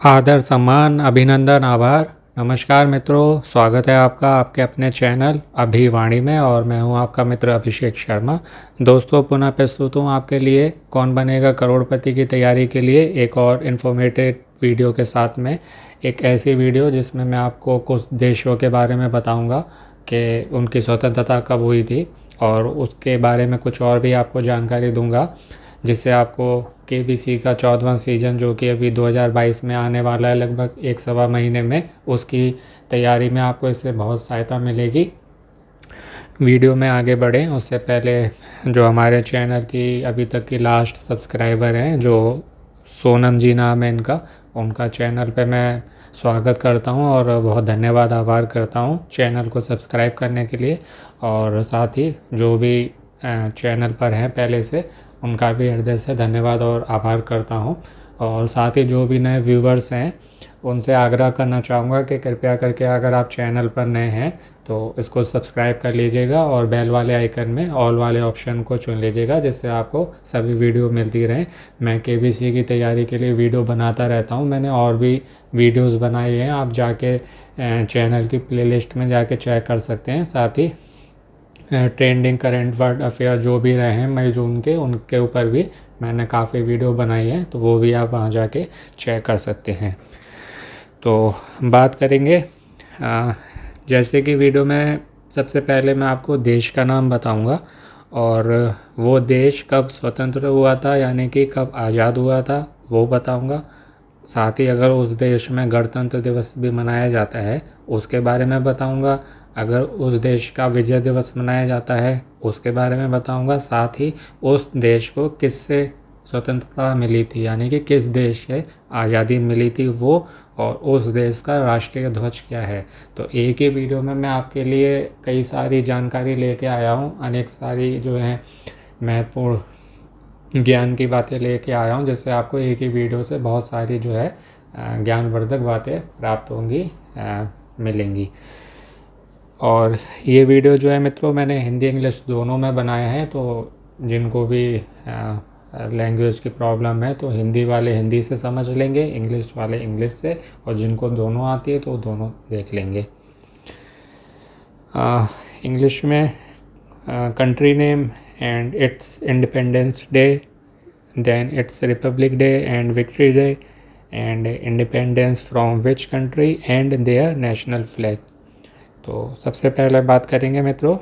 आदर सम्मान अभिनंदन आभार। नमस्कार मित्रों, स्वागत है आपका आपके अपने चैनल अभिवाणी में और मैं हूं आपका मित्र अभिषेक शर्मा। दोस्तों, पुनः प्रस्तुत हूं आपके लिए कौन बनेगा करोड़पति की तैयारी के लिए एक और इन्फॉर्मेटिव वीडियो के साथ में। एक ऐसी वीडियो जिसमें मैं आपको कुछ देशों के बारे में बताऊंगा कि उनकी स्वतंत्रता कब हुई थी और उसके बारे में कुछ और भी आपको जानकारी दूंगा, जिससे आपको केबीसी का 14वां सीज़न जो कि अभी 2022 में आने वाला है लगभग एक सवा महीने में, उसकी तैयारी में आपको इससे बहुत सहायता मिलेगी। वीडियो में आगे बढ़ें उससे पहले जो हमारे चैनल की अभी तक की लास्ट सब्सक्राइबर हैं, जो सोनम जी नाम है इनका, उनका चैनल पे मैं स्वागत करता हूं और बहुत धन्यवाद आभार करता हूं चैनल को सब्सक्राइब करने के लिए। और साथ ही जो भी चैनल पर हैं पहले से, उनका भी हृदय से धन्यवाद और आभार करता हूं। और साथ ही जो भी नए व्यूवर्स हैं उनसे आग्रह करना चाहूँगा कि कृपया करके अगर आप चैनल पर नए हैं तो इसको सब्सक्राइब कर लीजिएगा और बेल वाले आइकन में ऑल वाले ऑप्शन को चुन लीजिएगा, जिससे आपको सभी वीडियो मिलती रहें। मैं केबीसी की तैयारी के लिए वीडियो बनाता रहता हूं, मैंने और भी वीडियोस बनाए हैं, आप जाके चैनल की प्लेलिस्ट में जाके चेक कर सकते हैं। साथ ही ट्रेंडिंग करंट वर्ल्ड अफेयर जो भी रहे हैं मई जून के, उनके ऊपर भी मैंने काफ़ी वीडियो बनाई है, तो वो भी आप वहाँ जाके चेक कर सकते हैं। तो बात करेंगे जैसे कि वीडियो में सबसे पहले मैं आपको देश का नाम बताऊंगा और वो देश कब स्वतंत्र हुआ था, यानी कि कब आज़ाद हुआ था वो बताऊंगा। साथ ही अगर उस देश में गणतंत्र दिवस भी मनाया जाता है उसके बारे में बताऊंगा। अगर उस देश का विजय दिवस मनाया जाता है उसके बारे में बताऊंगा। साथ ही उस देश को किससे स्वतंत्रता मिली थी, यानी कि किस देश से आज़ादी मिली थी वो, और उस देश का राष्ट्रीय ध्वज क्या है। तो एक ही वीडियो में मैं आपके लिए कई सारी जानकारी लेके आया हूँ, अनेक सारी जो है महत्वपूर्ण ज्ञान की बातें लेके आया हूँ, जिससे आपको एक ही वीडियो से बहुत सारी जो है ज्ञानवर्धक बातें प्राप्त होंगी, मिलेंगी। और ये वीडियो जो है मित्रों मैंने हिंदी इंग्लिश दोनों में बनाया है, तो जिनको भी लैंग्वेज की प्रॉब्लम है तो हिंदी वाले हिंदी से समझ लेंगे, इंग्लिश वाले इंग्लिश से, और जिनको दोनों आती है तो दोनों देख लेंगे। इंग्लिश में country name and its independence day, then its republic day and victory day and independence from which country and their national flag. तो सबसे पहले बात करेंगे मित्रों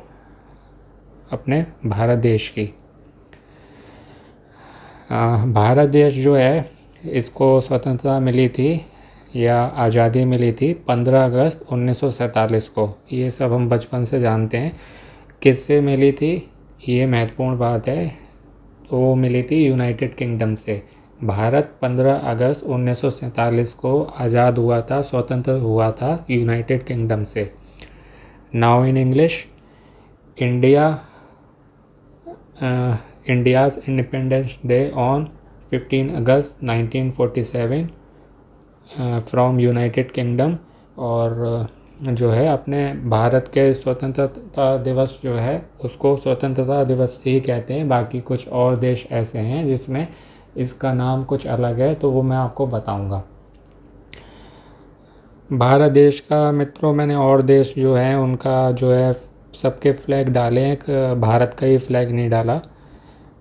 अपने भारत देश की। भारत देश जो है इसको स्वतंत्रता मिली थी या आज़ादी मिली थी 15 अगस्त 1947 को। ये सब हम बचपन से जानते हैं। किससे मिली थी ये महत्वपूर्ण बात है, तो वो मिली थी यूनाइटेड किंगडम से। भारत 15 अगस्त 1947 को आज़ाद हुआ था, स्वतंत्र हुआ था यूनाइटेड किंगडम से। Now in English, India India's Independence Day on 15 August 1947 from United Kingdom. और जो है अपने भारत के स्वतंत्रता दिवस जो है उसको स्वतंत्रता दिवस ही कहते हैं। बाकी कुछ और देश ऐसे हैं जिसमें इसका नाम कुछ अलग है, तो वो मैं आपको बताऊंगा। भारत देश का मित्रों मैंने और देश जो हैं उनका जो है सबके फ्लैग डाले हैं, भारत का ही फ्लैग नहीं डाला।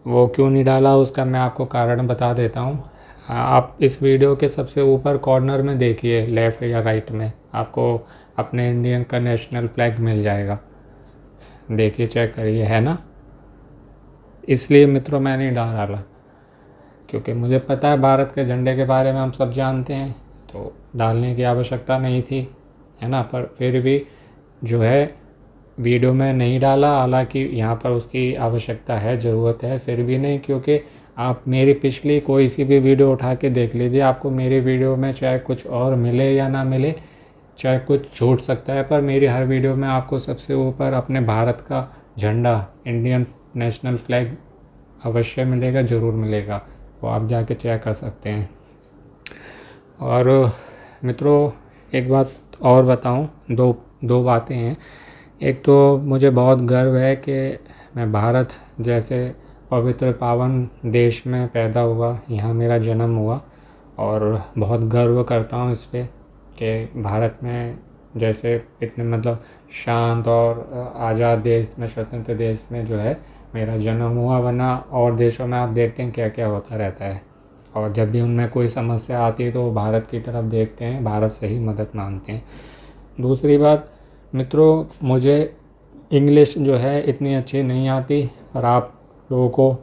वो क्यों नहीं डाला उसका मैं आपको कारण बता देता हूँ। आप इस वीडियो के सबसे ऊपर कॉर्नर में देखिए, लेफ़्ट या राइट में आपको अपने इंडियन का नेशनल फ्लैग मिल जाएगा। देखिए, चेक करिए, है ना। इसलिए मित्रों मैंने नहीं डाला क्योंकि मुझे पता है भारत के झंडे के बारे में हम सब जानते हैं, तो डालने की आवश्यकता नहीं थी, है ना। पर फिर भी जो है वीडियो में नहीं डाला, हालांकि यहाँ पर उसकी आवश्यकता है, ज़रूरत है, फिर भी नहीं। क्योंकि आप मेरी पिछली कोई सी भी वीडियो उठा के देख लीजिए, आपको मेरी वीडियो में चाहे कुछ और मिले या ना मिले, चाहे कुछ छूट सकता है, पर मेरी हर वीडियो में आपको सबसे ऊपर अपने भारत का झंडा, इंडियन नेशनल फ्लैग अवश्य मिलेगा, ज़रूर मिलेगा। वो आप जाके चेक कर सकते हैं। और मित्रों एक बात और बताऊं, दो बातें हैं। एक तो मुझे बहुत गर्व है कि मैं भारत जैसे पवित्र पावन देश में पैदा हुआ, यहाँ मेरा जन्म हुआ। और बहुत गर्व करता हूँ इस पे कि भारत में जैसे इतने मतलब शांत और आज़ाद देश में, स्वतंत्र देश में जो है मेरा जन्म हुआ। वरना और देशों में आप देखते हैं क्या क्या होता रहता है, और जब भी उनमें कोई समस्या आती है तो वो भारत की तरफ देखते हैं, भारत से ही मदद मांगते हैं। दूसरी बात मित्रों, मुझे इंग्लिश जो है इतनी अच्छी नहीं आती, पर आप लोगों को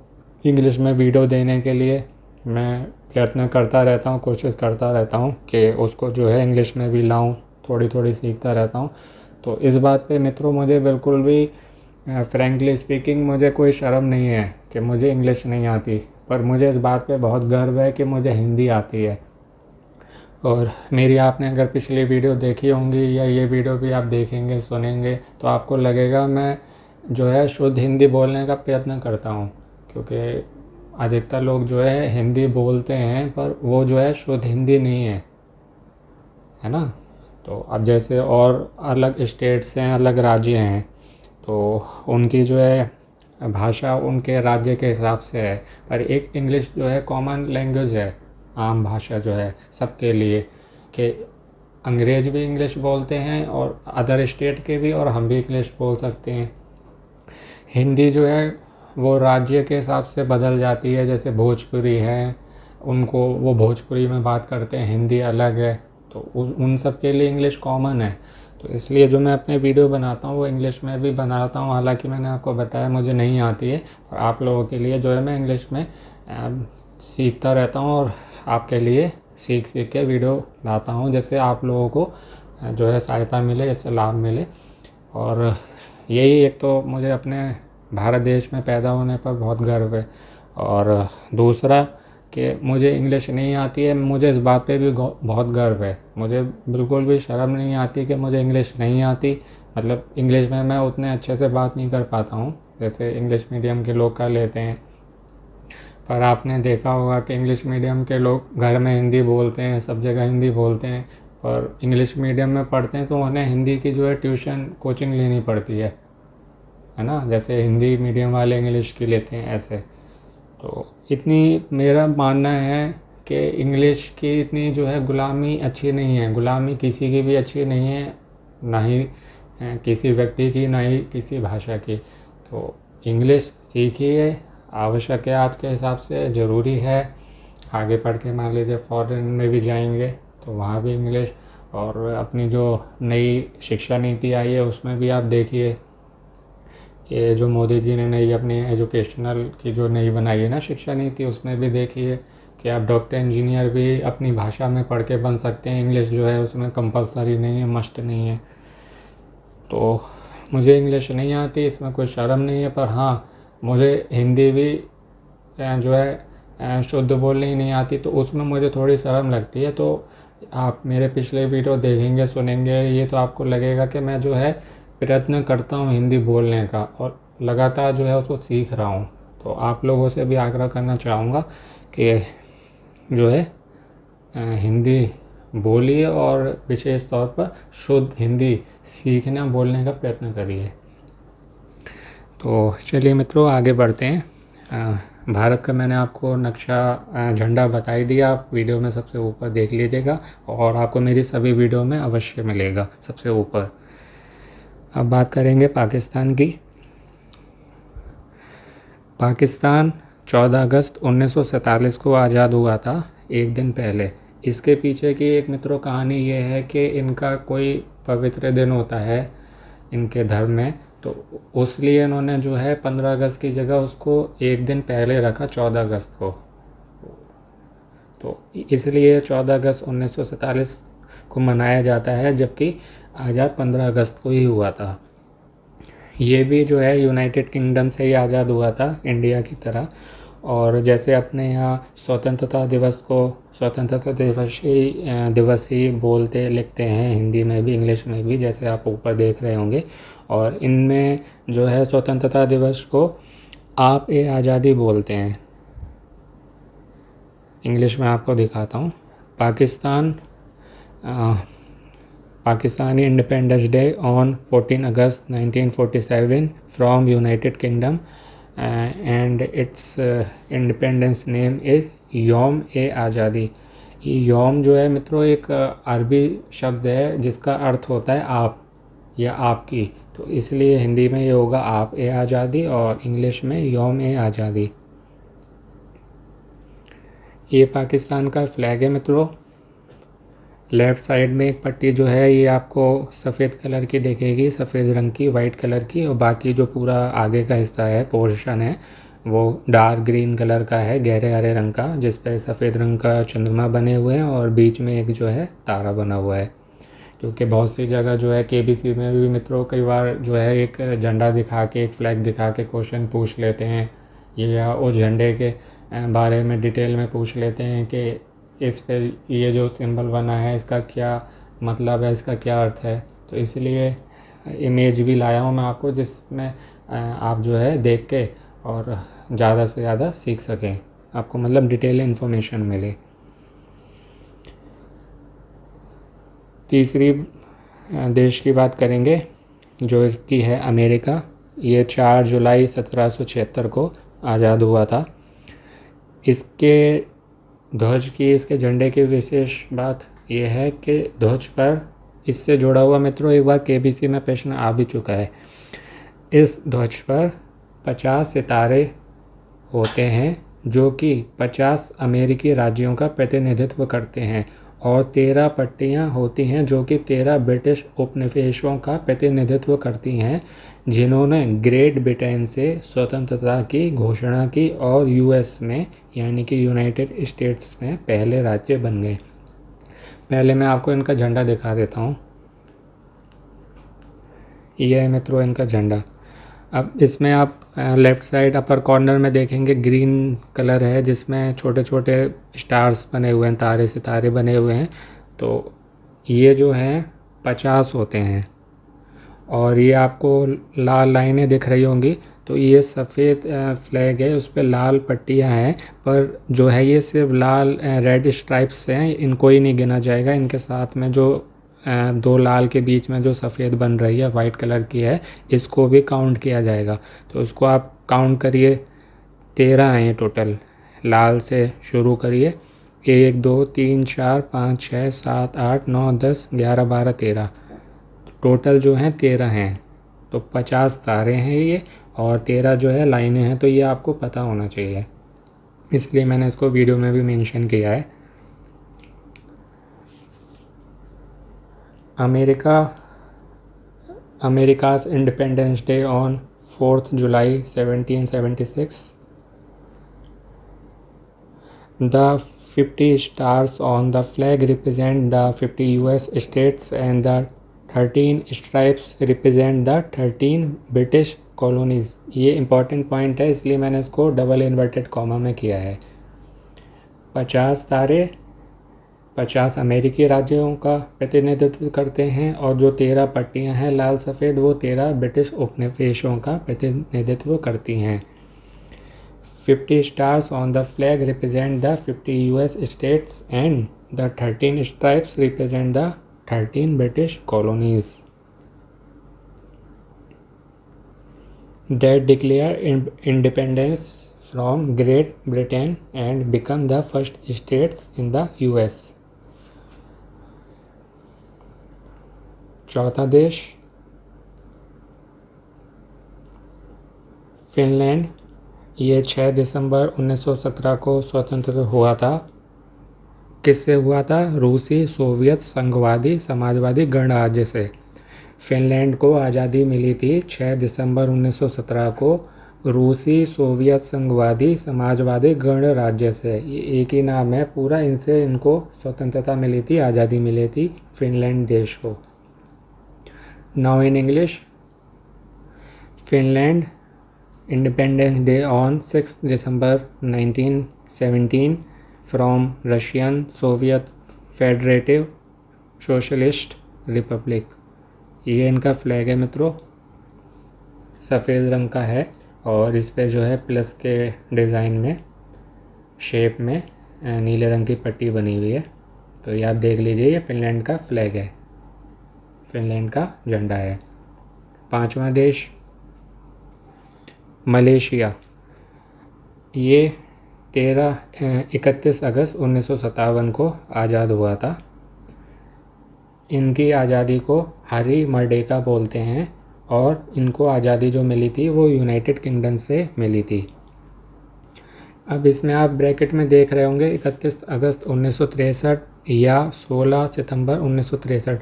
इंग्लिश में वीडियो देने के लिए मैं प्रयत्न करता रहता हूँ, कोशिश करता रहता हूँ कि उसको जो है इंग्लिश में भी लाऊं, थोड़ी थोड़ी सीखता रहता हूँ। तो इस बात पे मित्रों मुझे बिल्कुल भी फ्रैंकली स्पीकिंग मुझे कोई शर्म नहीं है कि मुझे इंग्लिश नहीं आती, पर मुझे इस बात पे बहुत गर्व है कि मुझे हिंदी आती है। और मेरी आपने अगर पिछली वीडियो देखी होंगी या ये वीडियो भी आप देखेंगे सुनेंगे तो आपको लगेगा मैं जो है शुद्ध हिंदी बोलने का प्रयत्न करता हूँ, क्योंकि अधिकतर लोग जो है हिंदी बोलते हैं पर वो जो है शुद्ध हिंदी नहीं है ना। तो अब जैसे और अलग स्टेट्स हैं, अलग राज्य हैं, तो उनकी जो है भाषा उनके राज्य के हिसाब से है, पर एक इंग्लिश जो है कॉमन लैंग्वेज है, आम भाषा जो है सबके लिए, कि अंग्रेज भी इंग्लिश बोलते हैं और अदर स्टेट के भी, और हम भी इंग्लिश बोल सकते हैं। हिंदी जो है वो राज्य के हिसाब से बदल जाती है, जैसे भोजपुरी है, उनको वो भोजपुरी में बात करते हैं, हिंदी अलग है, तो उन सब के लिए इंग्लिश कॉमन है। तो इसलिए जो मैं अपने वीडियो बनाता हूँ वो इंग्लिश में भी बनाता हूँ, हालांकि मैंने आपको बताया मुझे नहीं आती है, और आप लोगों के लिए जो है मैं इंग्लिश में सीखता रहता हूँ और आपके लिए सीख सीख के वीडियो लाता हूँ, जैसे आप लोगों को जो है सहायता मिले, इससे लाभ मिले। और यही एक तो मुझे अपने भारत देश में पैदा होने पर बहुत गर्व है, और दूसरा कि मुझे इंग्लिश नहीं आती है, मुझे इस बात पे भी बहुत गर्व है। मुझे बिल्कुल भी शर्म नहीं आती कि मुझे इंग्लिश नहीं आती, मतलब इंग्लिश में मैं उतने अच्छे से बात नहीं कर पाता हूँ जैसे इंग्लिश मीडियम के लोग कर लेते हैं। पर आपने देखा होगा कि इंग्लिश मीडियम के लोग घर में हिंदी बोलते हैं, सब जगह हिंदी बोलते हैं, और इंग्लिश मीडियम में पढ़ते हैं तो उन्हें हिंदी की जो है ट्यूशन कोचिंग लेनी पड़ती है ना, जैसे हिंदी मीडियम वाले इंग्लिश की लेते हैं ऐसे। तो इतनी मेरा मानना है कि इंग्लिश की इतनी जो है गुलामी अच्छी नहीं है, गुलामी किसी की भी अच्छी नहीं है, ना ही किसी व्यक्ति की, ना ही किसी भाषा की। तो इंग्लिश सीखिए, आवश्यक है आज के हिसाब से, ज़रूरी है। आगे पढ़ के मान लीजिए फॉरेन में भी जाएंगे तो वहाँ भी इंग्लिश, और अपनी जो नई शिक्षा नीति आई है उसमें भी आप देखिए कि जो मोदी जी ने नई अपनी एजुकेशनल की जो नई बनाई है ना शिक्षा नीति, उसमें भी देखिए कि आप डॉक्टर इंजीनियर भी अपनी भाषा में पढ़ के बन सकते हैं, इंग्लिश जो है उसमें कंपलसरी नहीं है, मस्ट नहीं है। तो मुझे इंग्लिश नहीं आती, इसमें कोई शर्म नहीं है, पर हाँ मुझे हिंदी भी जो है शुद्ध बोलनी नहीं आती, तो उसमें मुझे थोड़ी शर्म लगती है। तो आप मेरे पिछले वीडियो देखेंगे सुनेंगे ये तो आपको लगेगा कि मैं जो है प्रयत्न करता हूँ हिंदी बोलने का, और लगातार जो है उसको सीख रहा हूँ। तो आप लोगों से भी आग्रह करना चाहूँगा कि जो है हिंदी बोलिए, और विशेष तौर पर शुद्ध हिंदी सीखने बोलने का प्रयत्न करिए। तो चलिए मित्रों आगे बढ़ते हैं। भारत का मैंने आपको नक्शा झंडा बता ही दिया, आप वीडियो में सबसे ऊपर देख लीजिएगा, और आपको मेरी सभी वीडियो में अवश्य मिलेगा सबसे ऊपर। अब बात करेंगे पाकिस्तान की। पाकिस्तान 14 अगस्त 1947 को आज़ाद हुआ था, एक दिन पहले। इसके पीछे की एक मित्रों कहानी ये है कि इनका कोई पवित्र दिन होता है इनके धर्म में, तो उसलिए इन्होंने जो है 15 अगस्त की जगह उसको एक दिन पहले रखा, 14 अगस्त को। तो इसलिए 14 अगस्त 1947 को मनाया जाता है, जबकि आज़ाद 15 अगस्त को ही हुआ था। ये भी जो है यूनाइटेड किंगडम से ही आज़ाद हुआ था, इंडिया की तरह। और जैसे अपने यहाँ स्वतंत्रता दिवस को स्वतंत्रता दिवस ही बोलते लिखते हैं, हिंदी में भी इंग्लिश में भी, जैसे आप ऊपर देख रहे होंगे। और इनमें जो है स्वतंत्रता दिवस को आप ए आज़ादी बोलते हैं। इंग्लिश में आपको दिखाता हूँ। Pakistani Independence Day on 14 August 1947 from United Kingdom, and its independence name is Yom-e-Azadi. ये यौम जो है मित्रों एक अरबी शब्द है जिसका अर्थ होता है आप या आपकी, तो इसलिए हिंदी में ये होगा आप ए आज़ादी और इंग्लिश में यौम ए आज़ादी। ये पाकिस्तान का फ्लैग है मित्रों। लेफ़्ट साइड में एक पट्टी जो है ये आपको सफ़ेद कलर की दिखेगी, सफ़ेद रंग की, वाइट कलर की, और बाकी जो पूरा आगे का हिस्सा है, पोर्शन है, वो डार्क ग्रीन कलर का है, गहरे हरे रंग का, जिस पे सफ़ेद रंग का चंद्रमा बने हुए हैं और बीच में एक जो है तारा बना हुआ है। क्योंकि बहुत सी जगह जो है केबीसी में भी मित्रों कई बार जो है एक झंडा दिखा के, एक फ्लैग दिखा के क्वेश्चन पूछ लेते हैं, या उस झंडे के बारे में डिटेल में पूछ लेते हैं कि इस पे ये जो सिंबल बना है इसका क्या मतलब है, इसका क्या अर्थ है। तो इसलिए इमेज भी लाया हूँ मैं आपको, जिसमें आप जो है देख के और ज़्यादा से ज़्यादा सीख सकें, आपको मतलब डिटेल इन्फॉर्मेशन मिले। तीसरी देश की बात करेंगे जो कि है अमेरिका। ये 4 जुलाई 1776 को आज़ाद हुआ था। इसके ध्वज की, इसके झंडे की विशेष बात यह है कि ध्वज पर इससे जुड़ा हुआ मित्रों एक बार केबीसी में प्रश्न आ भी चुका है। इस ध्वज पर 50 सितारे होते हैं जो कि 50 अमेरिकी राज्यों का प्रतिनिधित्व करते हैं, और 13 पट्टियां होती हैं जो कि 13 ब्रिटिश उपनिवेशों का प्रतिनिधित्व करती हैं, जिन्होंने ग्रेट ब्रिटेन से स्वतंत्रता की घोषणा की और यूएस में यानी कि यूनाइटेड स्टेट्स में पहले राज्य बन गए। पहले मैं आपको इनका झंडा दिखा देता हूँ। यह है मित्रों इनका झंडा। अब इसमें आप लेफ़्ट साइड अपर कॉर्नर में देखेंगे ग्रीन कलर है जिसमें छोटे छोटे स्टार्स बने हुए हैं, तारे सितारे बने हुए हैं। तो ये जो हैं 50 होते हैं, और ये आपको लाल लाइनें दिख रही होंगी, तो ये सफ़ेद फ्लैग है, उस पर लाल पट्टियाँ हैं, पर जो है ये सिर्फ लाल रेड स्ट्राइप्स हैं, इनको ही नहीं गिना जाएगा। इनके साथ में जो 2 लाल के बीच में जो सफ़ेद बन रही है वाइट कलर की है, इसको भी काउंट किया जाएगा। तो इसको आप काउंट करिए, 13 हैं ये टोटल। लाल से शुरू करिए, 1 2 3 4 5 6 7 8 9 10 11 12 13, टोटल जो हैं 13 हैं। तो 50 तारे हैं ये, और 13 जो है लाइनें हैं। तो ये आपको पता होना चाहिए, इसलिए मैंने इसको वीडियो में भी मेंशन किया है। America's independence day on 4th July 1776. The 50 stars on the flag represent the 50 US states and the 13 stripes represent the 13 British colonies। ये इम्पॉर्टेंट पॉइंट है, इसलिए मैंने इसको डबल इन्वर्टेड कॉमा में किया है। 50 तारे 50 अमेरिकी राज्यों का प्रतिनिधित्व करते हैं, और जो 13 पट्टियां हैं लाल सफ़ेद, वो 13 ब्रिटिश उपनिवेशों का प्रतिनिधित्व करती हैं। 50 stars on the flag represent the 50 US states and the 13 stripes represent the 13 British colonies that declare independence from Great Britain and become the first states in the US। चौथा देश फिनलैंड। ये 6 दिसंबर 1917 को स्वतंत्र हुआ था। किससे हुआ था? रूसी सोवियत संघवादी समाजवादी गणराज्य से। फिनलैंड को आज़ादी मिली थी 6 दिसंबर 1917 को रूसी सोवियत संघवादी समाजवादी गणराज्य से। ये एक ही नाम है पूरा, इनसे इनको स्वतंत्रता मिली थी, आज़ादी मिली थी फिनलैंड देश को। Now in English, Finland Independence Day on 6 December 1917 from Russian Soviet Federative Socialist Republic। ये इनका फ्लैग है मित्रों, सफ़ेद रंग का है, और इस पे जो है प्लस के डिज़ाइन में शेप में नीले रंग की पट्टी बनी हुई है। तो ये आप देख लीजिए, ये फिनलैंड का फ्लैग है, फिनलैंड का झंडा है। पांचवा देश मलेशिया। ये 31 अगस्त 1957 को आज़ाद हुआ था। इनकी आज़ादी को हरी मर्डेका बोलते हैं और इनको आज़ादी जो मिली थी वो यूनाइटेड किंगडम से मिली थी। अब इसमें आप ब्रैकेट में देख रहे होंगे 31 अगस्त 1963 या 16 सितंबर 1963।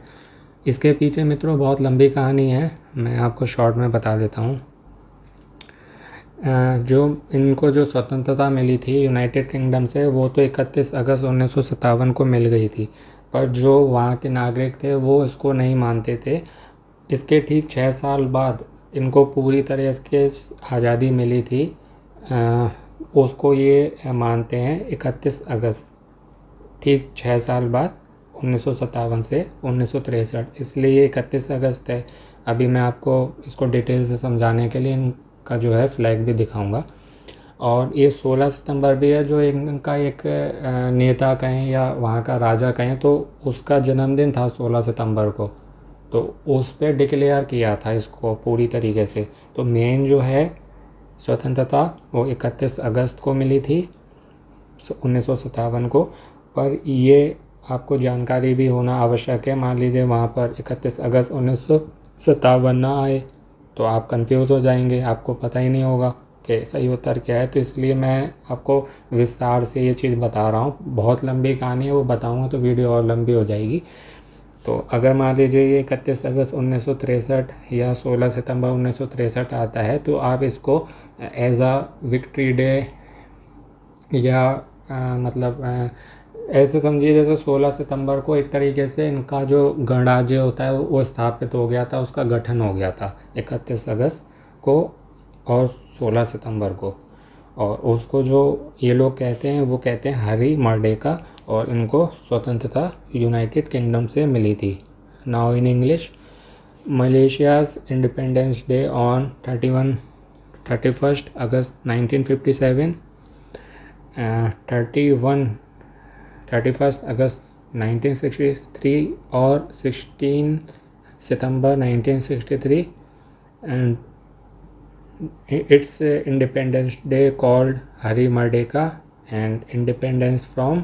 इसके पीछे मित्रों बहुत लंबी कहानी है, मैं आपको शॉर्ट में बता देता हूँ। जो इनको जो स्वतंत्रता मिली थी यूनाइटेड किंगडम से वो तो 31 अगस्त 1957 को मिल गई थी, पर जो वहाँ के नागरिक थे वो इसको नहीं मानते थे। इसके ठीक 6 साल बाद इनको पूरी तरह से आज़ादी मिली थी। उसको ये मानते हैं 31 अगस्त, ठीक 6 साल बाद 1957 से 1963, इसलिए ये 31 अगस्त है। अभी मैं आपको इसको डिटेल से समझाने के लिए इनका जो है फ्लैग भी दिखाऊंगा। और ये 16 सितंबर भी है जो इनका एक नेता कहें या वहाँ का राजा कहें तो उसका जन्मदिन था 16 सितंबर को, तो उस पर डिक्लेयर किया था इसको पूरी तरीके से। तो मेन जो है स्वतंत्रता वो 31 अगस्त को मिली थी 1957 को। पर ये आपको जानकारी भी होना आवश्यक है, मान लीजिए वहाँ पर 31 अगस्त 1957 ना आए तो आप कंफ्यूज हो जाएंगे, आपको पता ही नहीं होगा कि सही उत्तर क्या है। तो इसलिए मैं आपको विस्तार से ये चीज़ बता रहा हूँ। बहुत लंबी कहानी है, वो बताऊँगा तो वीडियो और लंबी हो जाएगी। तो अगर मान लीजिए ये 31 अगस्त 1963 या 16 सितंबर 1963 आता है तो आप इसको एज आ विक्ट्री डे या मतलब ऐसे समझिए जैसे 16 सितंबर को एक तरीके से इनका जो गणराज्य होता है वो स्थापित हो गया था, उसका गठन हो गया था 31 अगस्त को और 16 सितंबर को। और उसको जो ये लोग कहते हैं वो कहते हैं हरी मर्डेका, और इनको स्वतंत्रता यूनाइटेड किंगडम से मिली थी। Now in English, Malaysia's independence day on 31st August 1957, 31st अगस्त 1963 और 16 सितंबर 1963 and its independence day called Hari Merdeka and independence from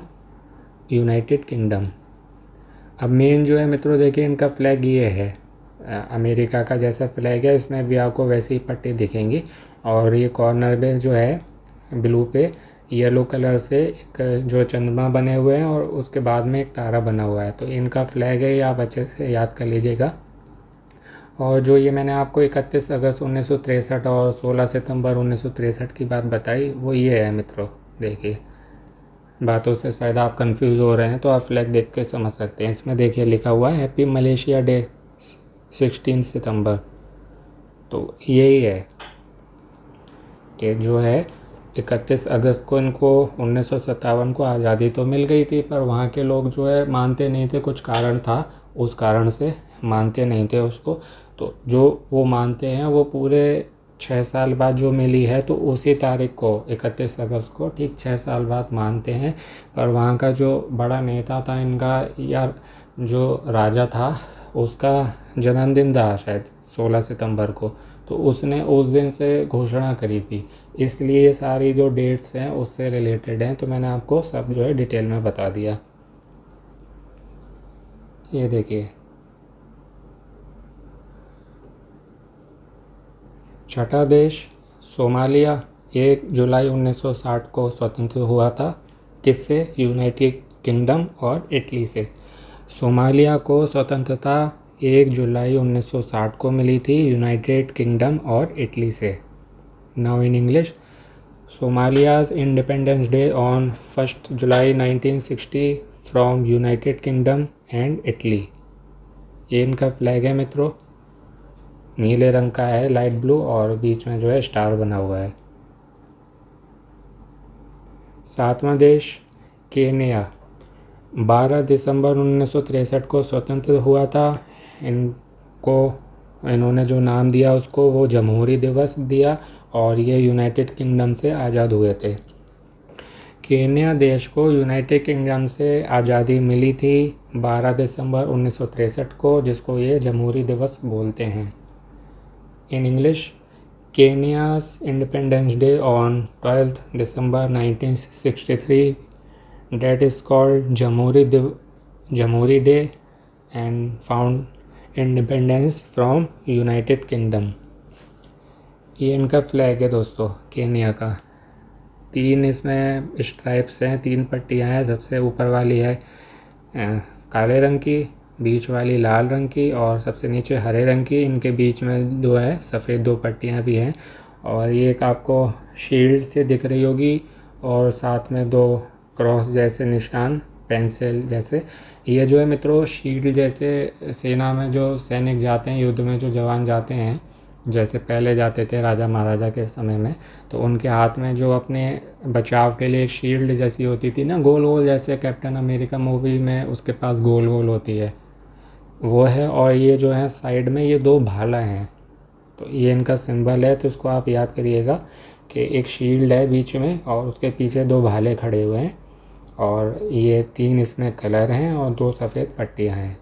United kingdom. अब मेन जो है मित्रों देखिए इनका फ्लैग ये है, अमेरिका का जैसा फ्लैग है, इसमें भी आपको वैसे ही पट्टी दिखेंगी और ये कॉर्नर में जो है ब्लू पे येलो कलर से एक जो चंद्रमा बने हुए हैं और उसके बाद में एक तारा बना हुआ है। तो इनका फ्लैग है, ये आप अच्छे से याद कर लीजिएगा। और जो ये मैंने आपको 31 अगस्त 1963 और 16 सितंबर 1963 की बात बताई वो ये है मित्रों। देखिए बातों से शायद आप कंफ्यूज हो रहे हैं तो आप फ्लैग देख के समझ सकते हैं। इसमें देखिए लिखा हुआ है हैप्पी मलेशिया डे 16 सितंबर। तो यही है कि जो है 31 अगस्त को इनको 1957 को आज़ादी तो मिल गई थी, पर वहाँ के लोग जो है मानते नहीं थे, कुछ कारण था, उस कारण से मानते नहीं थे उसको। तो जो वो मानते हैं वो पूरे 6 साल बाद जो मिली है तो उसी तारीख को 31 अगस्त को ठीक 6 साल बाद मानते हैं। पर वहाँ का जो बड़ा नेता था इनका या जो राजा था उसका जन्मदिन था शायद 16 सितंबर को, तो उसने उस दिन से घोषणा करी थी, इसलिए ये सारी जो डेट्स हैं उससे रिलेटेड हैं। तो मैंने आपको सब जो है डिटेल में बता दिया। ये देखिए छठा देश सोमालिया 1 जुलाई 1960 को स्वतंत्र हुआ था। किससे? यूनाइटेड किंगडम और इटली से। सोमालिया को स्वतंत्रता 1 जुलाई 1960 को मिली थी यूनाइटेड किंगडम और इटली से। Now in English, Somalia's independence day on 1 July 1960 from United Kingdom and Italy. ये इनका फ्लैग है मित्रों, नीले रंग का है, लाइट ब्लू, और बीच में जो है स्टार बना हुआ है। 7वां देश केन्या 12 दिसंबर 1963 को स्वतंत्र हुआ था। इन्होंने जो नाम दिया उसको वो जमहूरी दिवस दिया और ये यूनाइटेड किंगडम से आज़ाद हुए थे। केन्या देश को यूनाइटेड किंगडम से आज़ादी मिली थी 12 दिसंबर 1963 को, जिसको ये जमहूरी दिवस बोलते हैं। In English, Kenya's Independence Day on 12th December 1963, that is called Jamhuri Day, and found independence from United Kingdom। ये इनका फ्लैग है दोस्तों, केनिया का। 3 इसमें स्ट्राइप्स हैं, 3 पट्टियाँ हैं। सबसे ऊपर वाली है काले रंग की, बीच वाली लाल रंग की और सबसे नीचे हरे रंग की। इनके बीच में 2 है सफ़ेद 2 पट्टियाँ भी हैं। और ये एक आपको शील्ड से दिख रही होगी और साथ में 2 क्रॉस जैसे निशान, पेंसिल जैसे। ये जो है मित्रों शील्ड जैसे सेना में जो सैनिक जाते हैं, युद्ध में जो जवान जाते हैं, जैसे पहले जाते थे राजा महाराजा के समय में, तो उनके हाथ में जो अपने बचाव के लिए एक शील्ड जैसी होती थी ना, गोल गोल, जैसे कैप्टन अमेरिका मूवी में उसके पास गोल गोल होती है, वो है। और ये जो है साइड में ये 2 भाला हैं, तो ये इनका सिंबल है। तो इसको आप याद करिएगा कि एक शील्ड है बीच में और उसके पीछे 2 भाले खड़े हुए हैं, और ये 3 इसमें कलर हैं और 2 सफ़ेद पट्टियाँ हैं।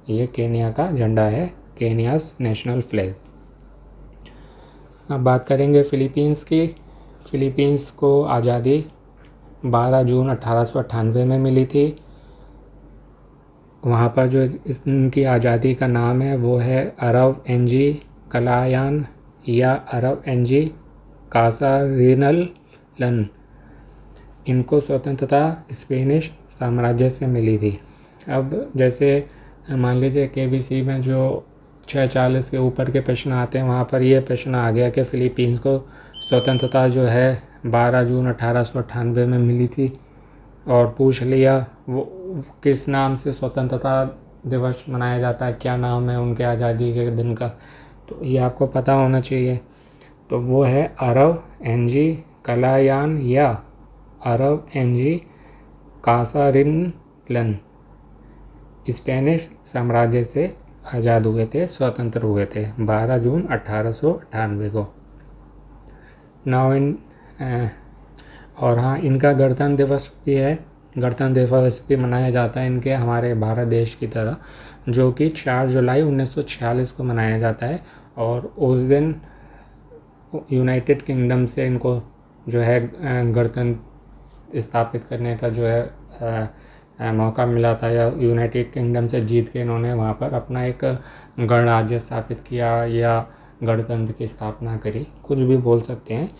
ये केनिया का झंडा है, केनियाज़ नेशनल फ्लैग। अब बात करेंगे फ़िलीपींस की। फ़िलीपींस को आज़ादी 12 जून 1898 में मिली थी। वहाँ पर जो इनकी आज़ादी का नाम है वो है अरब एनजी कलायान या अरब एनजी कासारिनलन। इनको स्वतंत्रता स्पेनिश साम्राज्य से मिली थी। अब जैसे मान लीजिए KBC में जो 640 के ऊपर के प्रश्न आते हैं, वहाँ पर ये प्रश्न आ गया कि फ़िलीपींस को स्वतंत्रता जो है 12 जून 1898 में मिली थी, और पूछ लिया वो किस नाम से स्वतंत्रता दिवस मनाया जाता है, क्या नाम है उनके आज़ादी के दिन का, तो ये आपको पता होना चाहिए। तो वो है अरब एनजी कलायान या अरब एनजी कासारिनलन। स्पेनिश साम्राज्य से आज़ाद हुए थे, स्वतंत्र हुए थे 12 जून 1898 को। और हाँ, इनका गणतंत्र दिवस भी है। गणतंत्र दिवस भी मनाया जाता है इनके, हमारे भारत देश की तरह, जो कि 4 जुलाई 1946 को मनाया जाता है। और उस दिन यूनाइटेड किंगडम से इनको जो है गणतंत्र स्थापित करने का जो है मौका मिला था, या यूनाइटेड किंगडम से जीत के इन्होंने वहाँ पर अपना एक गणराज्य स्थापित किया या गणतंत्र की स्थापना करी, कुछ भी बोल सकते हैं।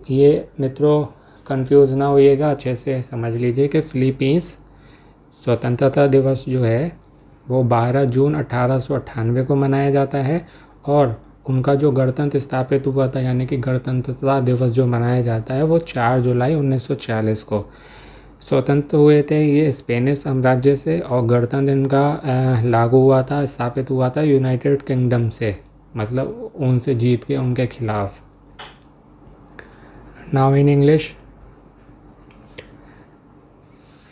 ये मित्रों कंफ्यूज ना होइएगा, अच्छे से समझ लीजिए कि फ़िलीपींस स्वतंत्रता दिवस जो है वो 12 जून 1898 को मनाया जाता है, और उनका जो गणतंत्र स्थापित हुआ था, यानी कि गणतंत्रता दिवस जो मनाया जाता है, वो 4 जुलाई 1946 को स्वतंत्र हुए थे ये स्पेनिश साम्राज्य से। और गणतंत्र इनका लागू हुआ था, स्थापित हुआ था यूनाइटेड किंगडम से, मतलब उनसे जीत के उनके खिलाफ। Now in English,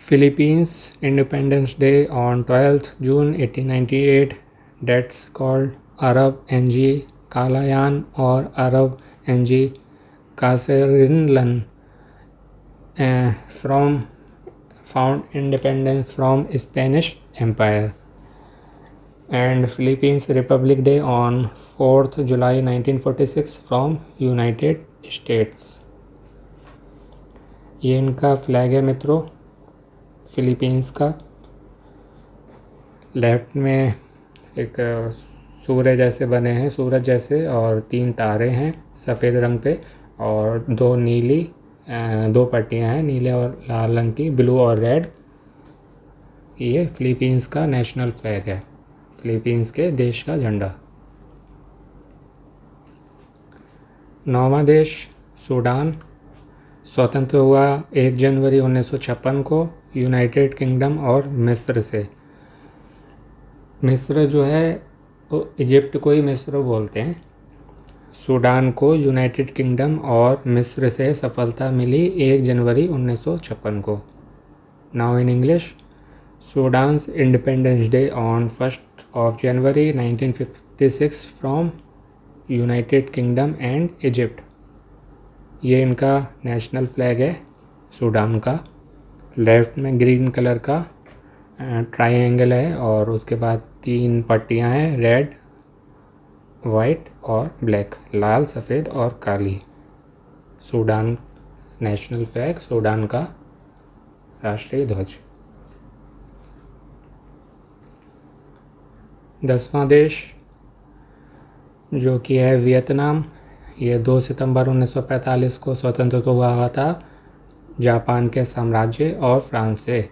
Philippines Independence Day on 12th June 1898, that's called Arab NG Kalayan or Arab NG Kaserinlan, from found independence from Spanish Empire। And Philippines Republic Day on 4th July 1946 from United States। ये इनका flag है मित्रों Philippines का। Left में एक सूर्य जैसे बने हैं, सूरज जैसे, और 3 तारे हैं सफ़ेद रंग पे, और 2 पट्टियां हैं नीले और लाल रंग की, ब्लू और रेड। ये फ़िलीपींस का नेशनल फ्लैग है, फ़िलीपींस के देश का झंडा। 9वां देश सूडान स्वतंत्र हुआ 1 जनवरी 1956 को यूनाइटेड किंगडम और मिस्र से। मिस्र जो है वो इजिप्ट को ही मिस्र बोलते हैं। सूडान को यूनाइटेड किंगडम और मिस्र से सफलता मिली 1 जनवरी 1956 को। Now in English, Sudan's independence day on 1 January 1956 from United Kingdom and Egypt. ये इनका नेशनल फ्लैग है सूडान का। लेफ्ट में ग्रीन कलर का ट्रायंगल है और उसके बाद 3 पट्टियां हैं, रेड, वाइट और ब्लैक, लाल सफ़ेद और काली। सूडान नेशनल फ्लैग, सूडान का राष्ट्रीय ध्वज। 10वां देश जो कि है वियतनाम, ये 2 सितंबर 1945 को स्वतंत्र हुआ था जापान के साम्राज्य और फ्रांस से।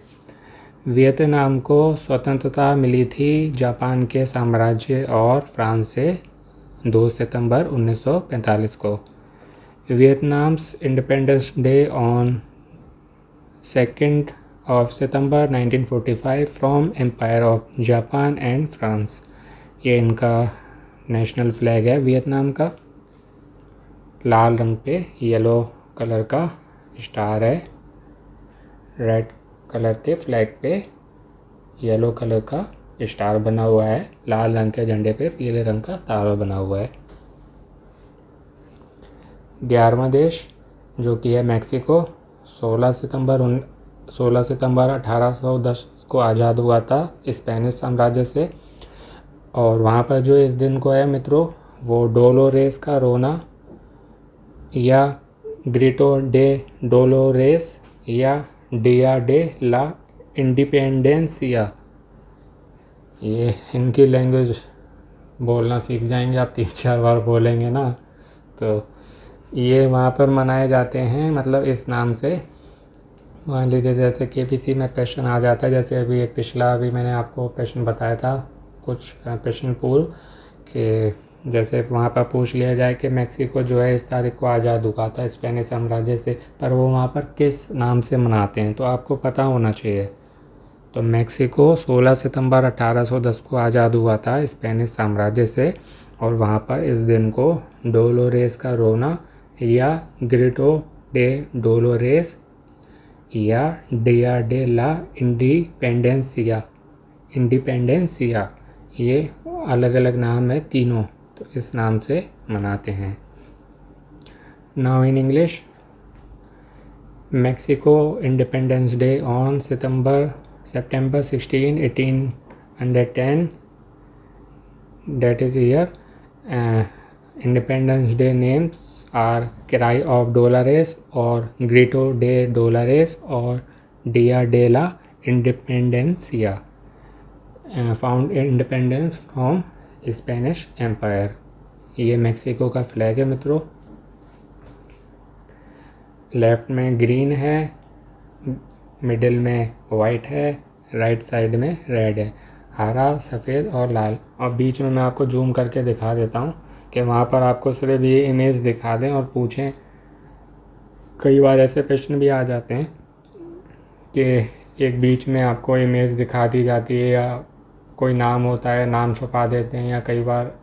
वियतनाम को स्वतंत्रता मिली थी जापान के साम्राज्य और फ्रांस से 2 सितंबर 1945 को। Vietnam's independence day on 2 September 1945 from empire of Japan and France. ये इनका नेशनल फ्लैग है वियतनाम का। लाल रंग पे येलो कलर का स्टार है, रेड कलर के फ्लैग पे येलो कलर का स्टार बना हुआ है, लाल रंग के झंडे पे पीले रंग का तारा बना हुआ है। 11वां देश जो कि है मैक्सिको, 16 सितंबर 1810 को आज़ाद हुआ था स्पेनिश साम्राज्य से। और वहाँ पर जो इस दिन को है मित्रों, वो डोलोरेस का रोना या ग्रिटो डे डोलोरेस या डिया डे ला इंडिपेंडेंसिया, ये इनकी लैंग्वेज बोलना सीख जाएंगे आप, 3-4 बार बोलेंगे ना तो ये वहाँ पर मनाए जाते हैं, मतलब इस नाम से। मान लीजिए जैसे KBC में क्वेश्चन आ जाता है, जैसे अभी एक पिछला अभी मैंने आपको क्वेश्चन बताया था कुछ प्रश्न पूर्व कि जैसे वहाँ पर पूछ लिया जाए कि मैक्सिको जो है इस तारीख को आज़ाद हुआ था स्पेनिश साम्राज्य से, पर वो वहाँ पर किस नाम से मनाते हैं, तो आपको पता होना चाहिए। तो मैक्सिको 16 सितंबर 1810 को आज़ाद हुआ था स्पेनिश साम्राज्य से, और वहाँ पर इस दिन को डोलोरेस का रोना या ग्रिटो डे डोलोरेस या डिया डे ला इंडिपेंडेंसिया, ये अलग अलग नाम है तीनों, तो इस नाम से मनाते हैं। Now in English, Mexico independence day on September 16, 1810, that is here. Independence Day names are Cry of Dolores or Grito de Dolores or Dia de la Independencia, found independence from Spanish Empire। ये Mexico का flag है मित्रों। Left में green है, middle में white है, right side में red है, हरा सफ़ेद और लाल। और बीच में मैं आपको जूम करके दिखा देता हूँ कि वहाँ पर आपको सिर्फ ये इमेज दिखा दें और पूछें। कई बार ऐसे प्रश्न भी आ जाते हैं कि एक बीच में आपको इमेज दिखा दी जाती है या कोई नाम होता है, नाम छुपा देते हैं, या कई बार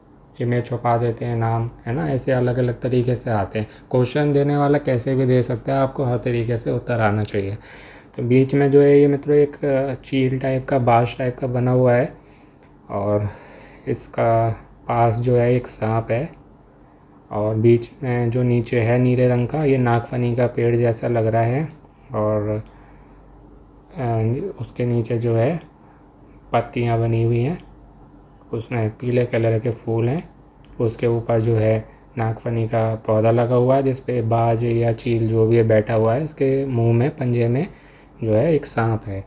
इमेज छुपा देते हैं नाम, है ना। ऐसे अलग अलग तरीके से आते हैं। क्वेश्चन देने वाला कैसे भी दे सकता है, आपको हर तरीके से उत्तर आना चाहिए। तो बीच में जो है ये मित्रों एक चील टाइप का, बाज टाइप का बना हुआ है, और इसका पास जो है एक सांप है, और बीच में जो नीचे है नीले रंग का, ये नागफनी का पेड़ जैसा लग रहा है, और उसके नीचे जो है पत्तियां बनी हुई हैं, उसमें पीले कलर के फूल हैं। उसके ऊपर जो है नागफनी का पौधा लगा हुआ है, जिस पे बाज या चील जो भी है बैठा हुआ है। इसके मुंह में, पंजे में जो है एक सांप है।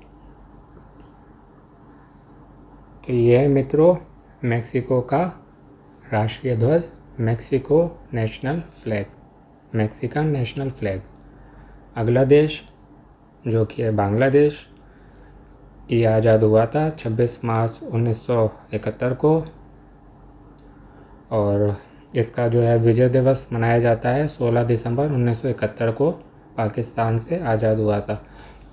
तो ये है मित्रों मैक्सिको का राष्ट्रीय ध्वज, Mexico national flag, Mexican national flag. अगला देश जो कि है बांग्लादेश, ये आज़ाद हुआ था 26 मार्च 1971 को, और इसका जो है विजय दिवस मनाया जाता है 16 दिसंबर 1971 को, पाकिस्तान से आज़ाद हुआ था।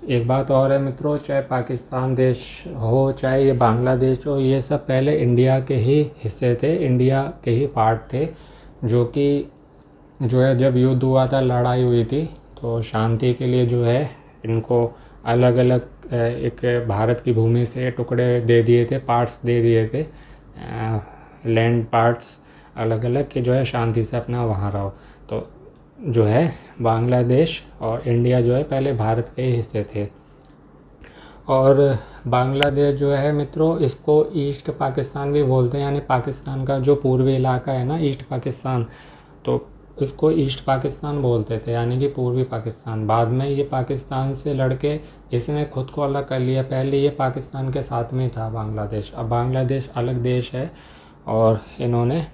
एक बात और है मित्रों, चाहे पाकिस्तान देश हो चाहे ये बांग्लादेश हो, ये सब पहले इंडिया के ही हिस्से थे, इंडिया के ही पार्ट थे, जो कि जो है जब युद्ध हुआ था, लड़ाई हुई थी, तो शांति के लिए जो है इनको अलग अलग एक भारत की भूमि से टुकड़े दे दिए थे, पार्ट्स दे दिए थे, लैंड पार्ट्स अलग अलग, कि जो है शांति से अपना वहाँ रहो। तो जो है बांग्लादेश और इंडिया जो है पहले भारत के ही हिस्से थे। और बांग्लादेश जो है मित्रों, इसको ईस्ट पाकिस्तान भी बोलते हैं, यानी पाकिस्तान का जो पूर्वी इलाका है ना, ईस्ट पाकिस्तान, तो इसको ईस्ट पाकिस्तान बोलते थे, यानी कि पूर्वी पाकिस्तान। बाद में ये पाकिस्तान से लड़के इसने खुद को अलग कर लिया। पहले ये पाकिस्तान के साथ में था बांग्लादेश, अब बांग्लादेश अलग देश है और इन्होंने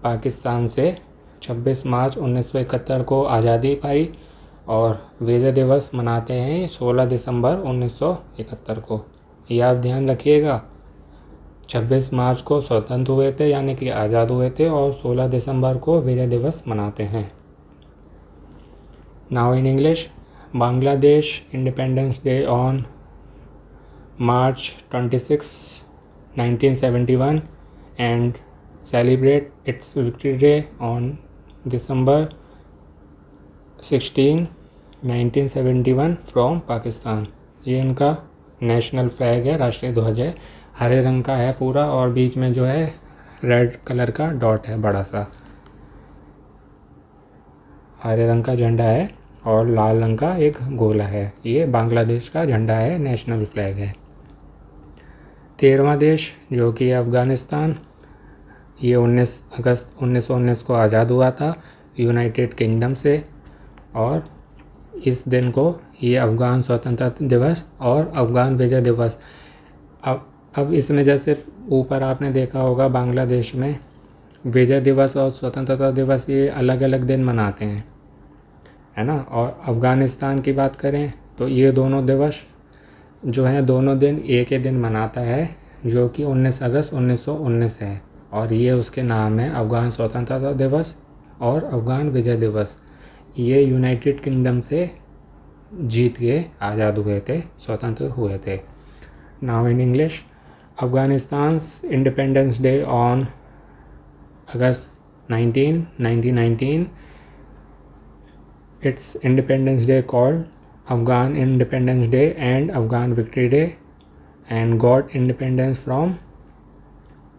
पाकिस्तान से 26 मार्च 1971 को आज़ादी पाई और विजय दिवस मनाते हैं 16 दिसंबर 1971 को। ये आप ध्यान रखिएगा, 26 मार्च को स्वतंत्र हुए थे यानी कि आज़ाद हुए थे और 16 दिसंबर को विजय दिवस मनाते हैं। Now in English, Bangladesh independence day on March 26, 1971 and celebrate its victory day on December 16, 1971 from Pakistan. ये इनका नेशनल फ्लैग है, राष्ट्रीय ध्वज है, हरे रंग का है पूरा और बीच में जो है रेड कलर का डॉट है बड़ा सा। हरे रंग का झंडा है और लाल रंग का एक गोला है। ये बांग्लादेश का झंडा है, नेशनल फ्लैग है। 13वां देश जो कि अफ़गानिस्तान, ये 19 अगस्त 1919 को आज़ाद हुआ था यूनाइटेड किंगडम से और इस दिन को ये अफ़गान स्वतंत्रता दिवस और अफ़गान विजय दिवस। अब इसमें जैसे ऊपर आपने देखा होगा बांग्लादेश में विजय दिवस और स्वतंत्रता दिवस ये अलग अलग दिन मनाते हैं, है ना। और अफ़गानिस्तान की बात करें तो ये दोनों दिवस जो है दोनों दिन एक ही दिन मनाता है, जो कि 19 अगस्त 1919 है और ये उसके नाम है अफ़गान स्वतंत्रता दिवस और अफ़गान विजय दिवस। ये यूनाइटेड किंगडम से जीत के आज़ाद हुए थे, स्वतंत्र हुए थे। Now in English, Afghanistan's independence day on August 1919, its independence day called Afghan Independence Day and Afghan Victory Day and got independence from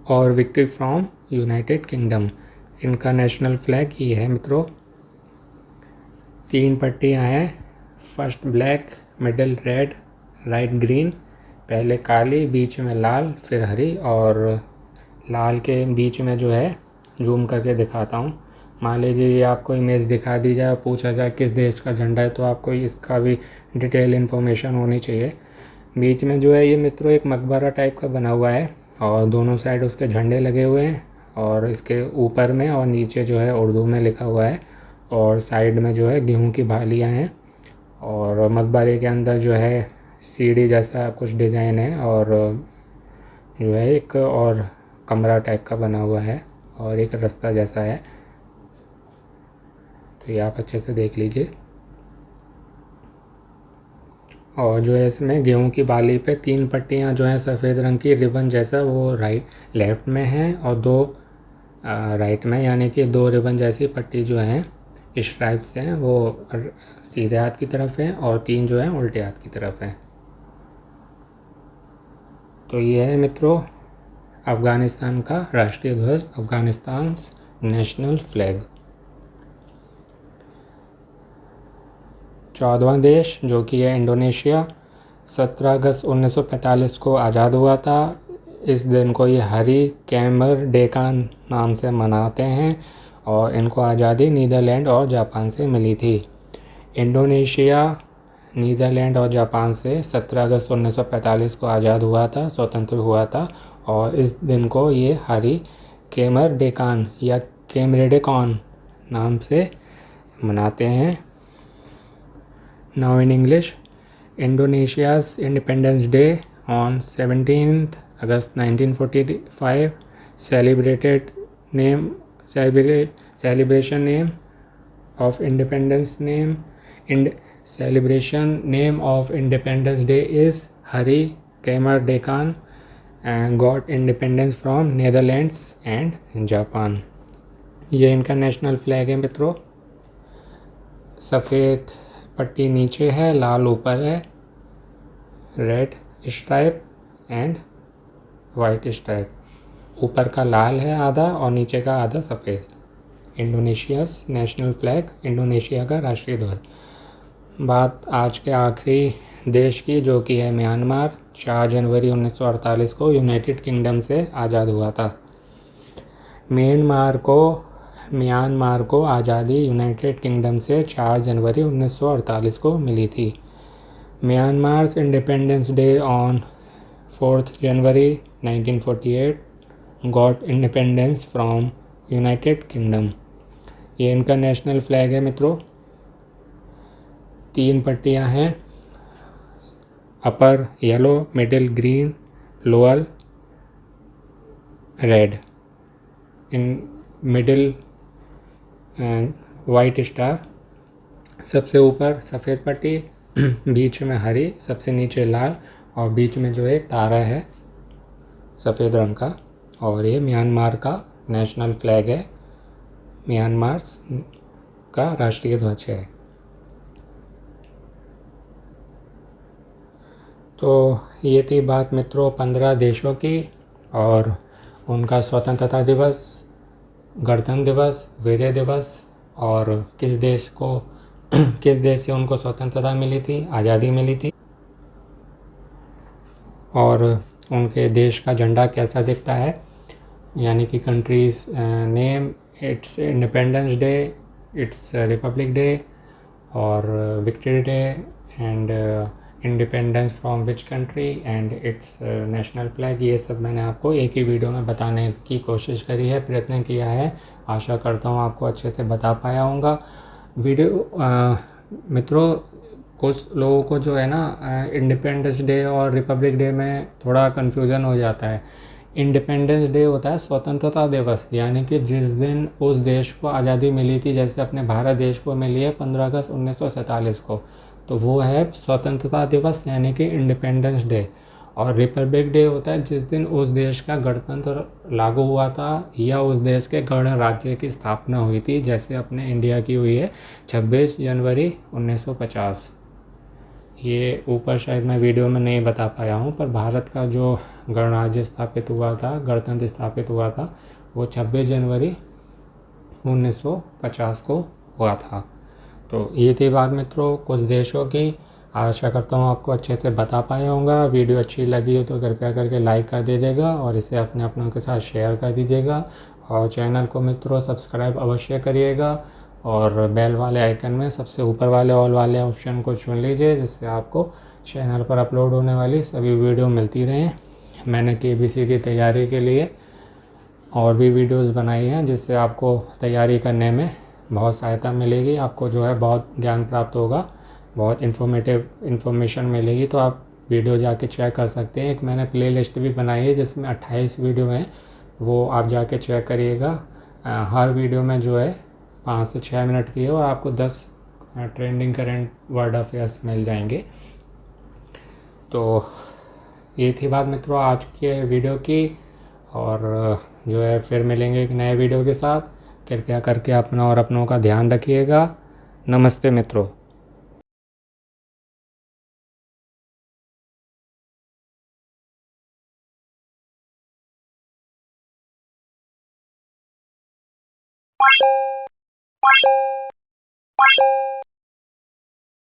और victory from United Kingdom। इनका नेशनल फ्लैग ये है मित्रों। 3 पट्टियाँ हैं, first black, middle red, right green. पहले काली, बीच में लाल, फिर हरी और लाल के बीच में जो है जूम करके दिखाता हूँ। मान लीजिए ये आपको इमेज दिखा दी जाए और पूछा जाए किस देश का झंडा है, तो आपको इसका भी डिटेल इन्फॉर्मेशन होनी चाहिए। बीच में जो है ये मित्रों एक मकबरा टाइप का बना हुआ है और दोनों साइड उसके झंडे लगे हुए हैं और इसके ऊपर में और नीचे जो है उर्दू में लिखा हुआ है और साइड में जो है गेहूं की भालियां हैं और मकबरे के अंदर जो है सीढ़ी जैसा कुछ डिज़ाइन है और जो है एक और कमरा टाइप का बना हुआ है और एक रास्ता जैसा है, तो ये आप अच्छे से देख लीजिए। और जो है इसमें गेहूं की बाली पे 3 पट्टियां जो हैं सफ़ेद रंग की रिबन जैसा, वो लेफ़्ट में हैं और 2 राइट में, यानी कि 2 रिबन जैसी पट्टी जो हैं स्ट्राइप्स हैं वो सीधे हाथ की तरफ हैं और 3 जो हैं उल्टे हाथ की तरफ हैं। तो ये है मित्रों अफ़गानिस्तान का राष्ट्रीय ध्वज, अफ़गानिस्तान नेशनल फ्लैग। 14वां देश जो कि है इंडोनेशिया, 17 अगस्त 1945 को आज़ाद हुआ था। इस दिन को ये हरी केमरडेकान नाम से मनाते हैं और इनको आज़ादी नीदरलैंड और जापान से मिली थी। इंडोनेशिया नीदरलैंड और जापान से 17 अगस्त 1945 को आज़ाद हुआ था, स्वतंत्र हुआ था और इस दिन को ये हरी केमरडेकान या केमरेडेकॉन नाम से मनाते हैं। Now in English, Indonesia's Independence Day on 17th August 1945 celebration name of Independence Day is Hari Kemerdekaan and got independence from Netherlands and Japan। ये इनका नेशनल फ्लैग है मित्रों। सफ़ेद पट्टी नीचे है, लाल ऊपर है, red stripe and white stripe. ऊपर का लाल है आधा और नीचे का आधा सफ़ेद। इंडोनेशिया's नेशनल फ्लैग, इंडोनेशिया का राष्ट्रीय ध्वज। बात आज के आखिरी देश की, जो कि है म्यांमार, 4 जनवरी 1948 को यूनाइटेड किंगडम से आज़ाद हुआ था। म्यांमार को आज़ादी यूनाइटेड किंगडम से 4 जनवरी 1948 को मिली थी। Myanmar's independence day on 4th January 1948 got independence from United Kingdom. ये इनका नेशनल फ्लैग है मित्रों। 3 पट्टियाँ हैं, upper yellow, middle green, lower red, in middle white star, सबसे ऊपर सफ़ेद पट्टी, बीच में हरी, सबसे नीचे लाल, और बीच में जो एक तारा है सफ़ेद रंग का। और ये म्यांमार का नेशनल फ्लैग है, म्यांमार का राष्ट्रीय ध्वज है। तो ये थी बात मित्रों 15 देशों की और उनका स्वतंत्रता दिवस, गणतंत्र दिवस, विजय दिवस, और किस देश से उनको स्वतंत्रता मिली थी, आज़ादी मिली थी, और उनके देश का झंडा कैसा दिखता है, यानी कि country's name, its independence day, its republic day, और victory day, and independence from which country, and its national flag. ये सब मैंने आपको एक ही वीडियो में बताने की कोशिश करी है, प्रयत्न किया है। आशा करता हूँ आपको अच्छे से बता पाया होऊंगा। मित्रों, कुछ लोगों को जो है ना इंडिपेंडेंस डे और रिपब्लिक डे में थोड़ा कन्फ्यूज़न हो जाता है। इंडिपेंडेंस डे होता है स्वतंत्रता दिवस, यानी कि जिस दिन उस देश को आज़ादी मिली थी, जैसे अपने भारत देश को मिली है 15 अगस्त 1947 को, तो वो है स्वतंत्रता दिवस यानी कि इंडिपेंडेंस डे। और रिपब्लिक डे होता है जिस दिन उस देश का गणतंत्र लागू हुआ था या उस देश के गणराज्य की स्थापना हुई थी, जैसे अपने इंडिया की हुई है 26 जनवरी 1950। ये ऊपर शायद मैं वीडियो में नहीं बता पाया हूँ, पर भारत का जो गणराज्य स्थापित हुआ था, गणतंत्र स्थापित हुआ था, वो 26 जनवरी 1950 को हुआ था। तो ये थी बात मित्रों कुछ देशों की। आशा करता हूँ आपको अच्छे से बता पाया होऊंगा। वीडियो अच्छी लगी हो तो कृपया करके लाइक कर दीजिएगा और इसे अपनों के साथ शेयर कर दीजिएगा, और चैनल को मित्रों सब्सक्राइब अवश्य करिएगा, और बेल वाले आइकन में सबसे ऊपर वाले ऑल वाले ऑप्शन को चुन लीजिए, जिससे आपको चैनल पर अपलोड होने वाली सभी वीडियो मिलती रहें। मैंने KBC की तैयारी के लिए और भी वीडियोस बनाई हैं, जिससे आपको तैयारी करने में बहुत सहायता मिलेगी, आपको जो है बहुत ज्ञान प्राप्त होगा, बहुत इन्फॉर्मेशन मिलेगी। तो आप वीडियो जाके चेक कर सकते हैं। एक मैंने प्लेलिस्ट भी बनाई है जिसमें 28 वीडियो हैं, वो आप जाके चेक करिएगा। हर वीडियो में जो है 5 से 6 मिनट की है, और आपको 10 ट्रेंडिंग करेंट वर्ड अफेयर्स मिल जाएंगे। तो ये थी बात मित्रों आज के वीडियो की, और जो है फिर मिलेंगे एक नए वीडियो के साथ। कृपया करके अपना और अपनों का ध्यान रखिएगा। नमस्ते मित्रों।